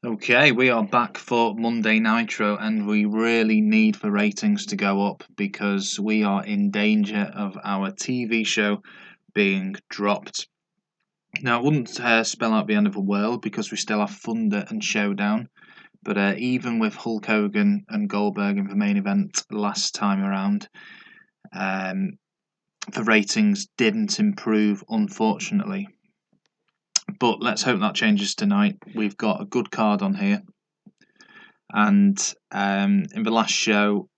Okay, we are back for Monday Nitro, and we really need the ratings to go up because we are in danger of our TV show being dropped. Now, I wouldn't spell out the end of the world because we still have Thunder and Showdown, but even with Hulk Hogan and Goldberg in the main event last time around, the ratings didn't improve, unfortunately. But let's hope that changes tonight. We've got a good card on here. And in the last show,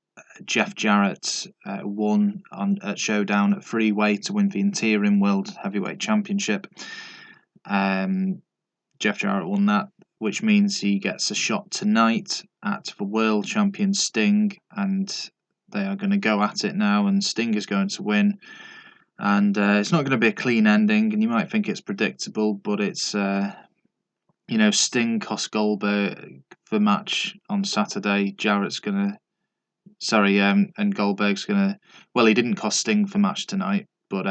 Jeff Jarrett won at Showdown at Freeway to win the Interim World Heavyweight Championship. Jeff Jarrett won that, which means he gets a shot tonight at the World Champion Sting, and they are going to go at it now, and Sting is going to win. And it's not going to be a clean ending, and you might think it's predictable, but it's Sting cost Goldberg the match on Saturday. And Goldberg's gonna. Well, he didn't cost Sting the match tonight, but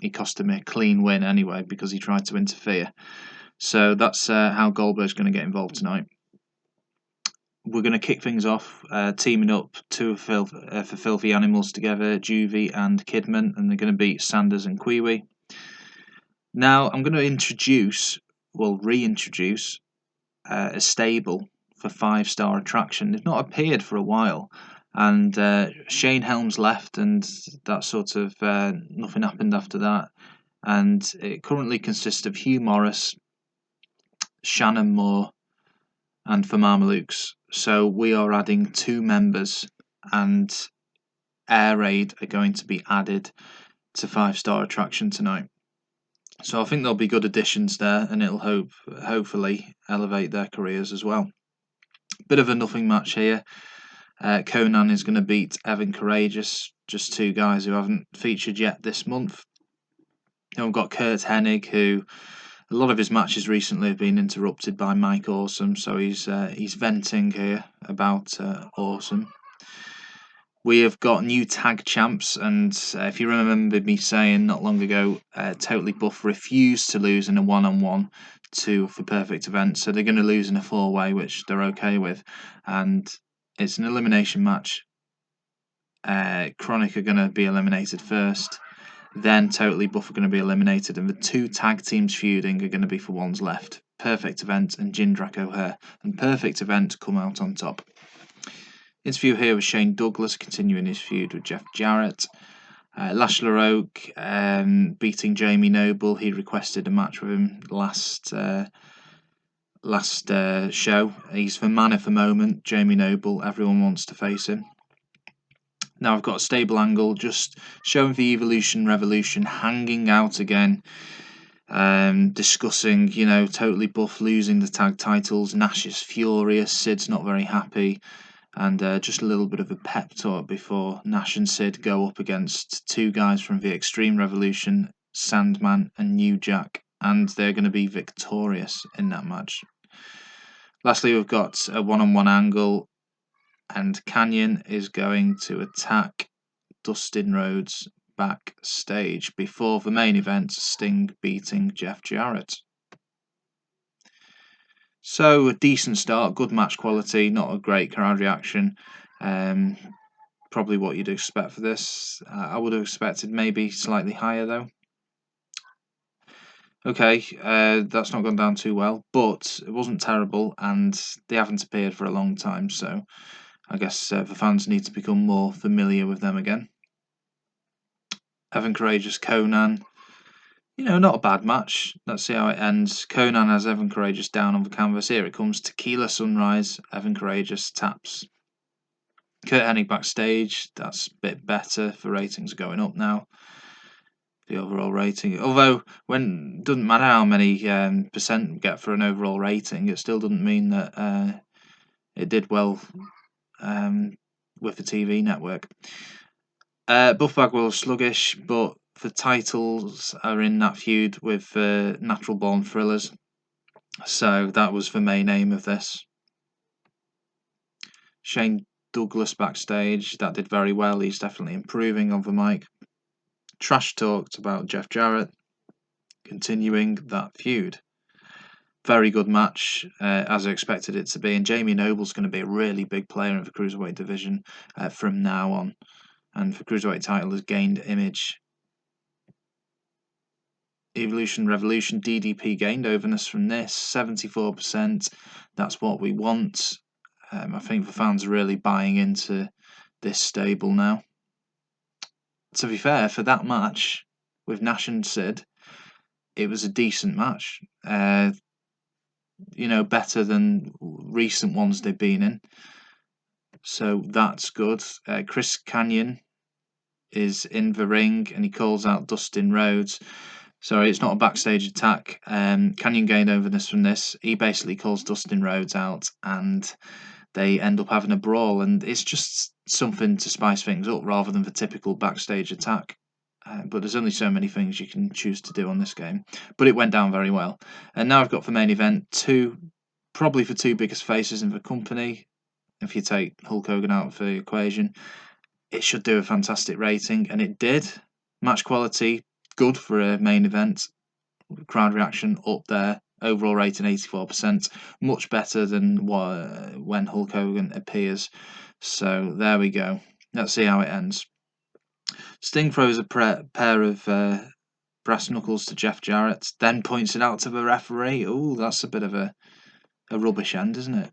he cost him a clean win anyway because he tried to interfere. So that's how Goldberg's going to get involved tonight. We're going to kick things off, teaming up two for Filthy Animals together, Juvie and Kidman, and they're going to beat Sanders and Kiwi. Now, I'm going to reintroduce a stable for 5-Star Attraction. They've not appeared for a while, and Shane Helms left, and that sort of nothing happened after that. And it currently consists of Hugh Morris, Shannon Moore, and the Mamalukes. So we are adding 2 members, and Air Raid are going to be added to 5-Star Attraction tonight. So I think there'll be good additions there, and it'll hopefully elevate their careers as well. Bit of a nothing match here. Conan is going to beat Evan Courageous, just 2 guys who haven't featured yet this month. Then we've got Kurt Hennig, who a lot of his matches recently have been interrupted by Mike Awesome, so he's venting here about Awesome. We have got new tag champs, and if you remember me saying not long ago, Totally Buff refused to lose in a one-on-one for Perfect Event, so they're going to lose in a 4-way, which they're okay with, and it's an elimination match. Chronic are going to be eliminated first, then Totally Buff are going to be eliminated, and the 2 tag teams feuding are going to be for ones left, Perfect Event and Jindrak O'Hare, and Perfect Event come out on top. Interview here with Shane Douglas, continuing his feud with Jeff Jarrett. Lash LeRoux beating Jamie Noble. He requested a match with him last show. He's the man of the moment, Jamie Noble. Everyone wants to face him. Now I've got a stable angle, just showing the Evolution Revolution hanging out again. Discussing, Totally Buff losing the tag titles. Nash is furious. Sid's not very happy. And just a little bit of a pep talk before Nash and Sid go up against 2 guys from the Extreme Revolution, Sandman and New Jack, and they're going to be victorious in that match. Lastly, we've got a one-on-one angle, and Kanyon is going to attack Dustin Rhodes backstage before the main event, Sting beating Jeff Jarrett. So a decent start, good match quality, not a great crowd reaction. Probably what you'd expect for this. I would have expected maybe slightly higher though. Okay, that's not gone down too well, but it wasn't terrible, and they haven't appeared for a long time, so I guess the fans need to become more familiar with them again. Evan Courageous, Conan. Not a bad match. Let's see how it ends. Conan has Evan Courageous down on the canvas. Here it comes. Tequila Sunrise. Evan Courageous taps. Kurt Hennig backstage. That's a bit better. The ratings are going up now. The overall rating. Although, doesn't matter how many percent we get for an overall rating, it still doesn't mean that it did well with the TV network. Buff Bagwell is sluggish, but the titles are in that feud with Natural Born Thrillers. So that was the main aim of this. Shane Douglas backstage. That did very well. He's definitely improving on the mic. Trash talked about Jeff Jarrett. Continuing that feud. very good match, as I expected it to be. And Jamie Noble's going to be a really big player in the Cruiserweight division from now on. And the Cruiserweight title has gained image. Evolution Revolution, DDP gained overness from this, 74%. That's what we want. I think the fans are really buying into this stable now. To be fair, for that match with Nash and Sid, it was a decent match. Better than recent ones they've been in. So that's good. Chris Kanyon is in the ring and he calls out Dustin Rhodes. Sorry, it's not a backstage attack. Kanyon gained overness from this. He basically calls Dustin Rhodes out and they end up having a brawl. And it's just something to spice things up rather than the typical backstage attack. But there's only so many things you can choose to do on this game. But it went down very well. And now I've got the main event, probably the two biggest faces in the company. If you take Hulk Hogan out of the equation, it should do a fantastic rating, and it did. Match quality, good for a main event. Crowd reaction up there. Overall rating 84%, much better than when Hulk Hogan appears. So there we go. Let's see how it ends. Sting throws a pair of brass knuckles to Jeff Jarrett, then points it out to the referee. Oh, that's a bit of a rubbish end, isn't it?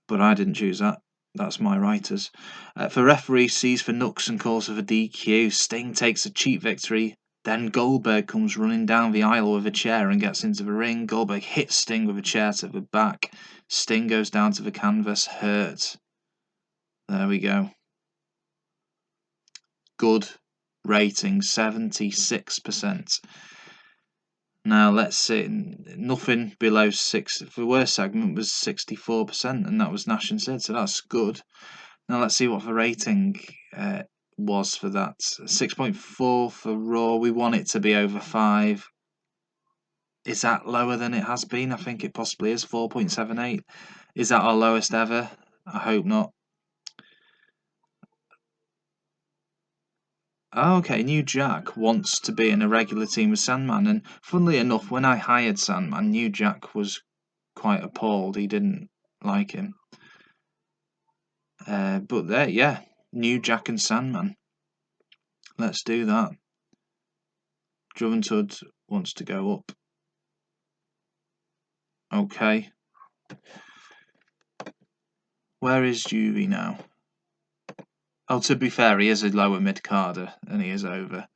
But I didn't choose that. That's my writers. The referee sees for Nux and calls for the DQ. Sting takes a cheap victory. Then Goldberg comes running down the aisle with a chair and gets into the ring. Goldberg hits Sting with a chair to the back. Sting goes down to the canvas, hurt. There we go. Good rating, 76%. Now let's see, nothing below 6. The worst segment was 64%, and that was Nash and Sid, so that's good. Now let's see what the rating was for that. 6.4 for Raw. We want it to be over 5. Is that lower than it has been? I think it possibly is. 4.78. Is that our lowest ever? I hope not. Okay, New Jack wants to be in a regular team with Sandman, and funnily enough, when I hired Sandman, New Jack was quite appalled. He didn't like him. But there, yeah, New Jack and Sandman. Let's do that. Juventud wants to go up. Okay. Where is Juvie now? Oh, to be fair, he is a lower mid-carder, and he is over.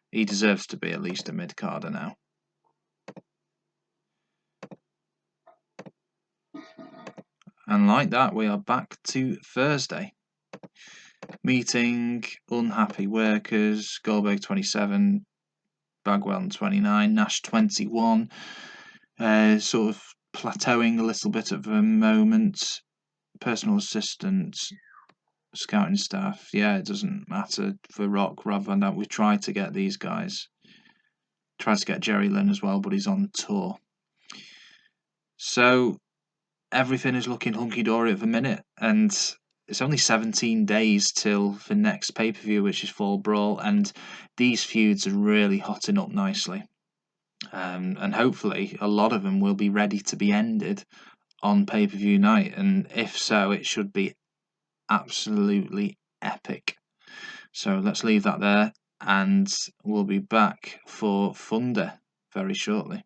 He deserves to be at least a mid-carder now. And like that, we are back to Thursday. Meeting unhappy workers, Goldberg 27, Bagwell 29, Nash 21. Sort of plateauing a little bit at the moment. Personal assistant, scouting staff, yeah, it doesn't matter for Rock rather than that. We tried to get these guys. Tried to get Jerry Lynn as well, but he's on tour. So everything is looking hunky-dory at the minute, and it's only 17 days till the next pay-per-view, which is Fall Brawl, and these feuds are really hotting up nicely. And hopefully a lot of them will be ready to be ended on pay-per-view night, and if so, it should be absolutely epic. So let's leave that there, and we'll be back for Thunder very shortly.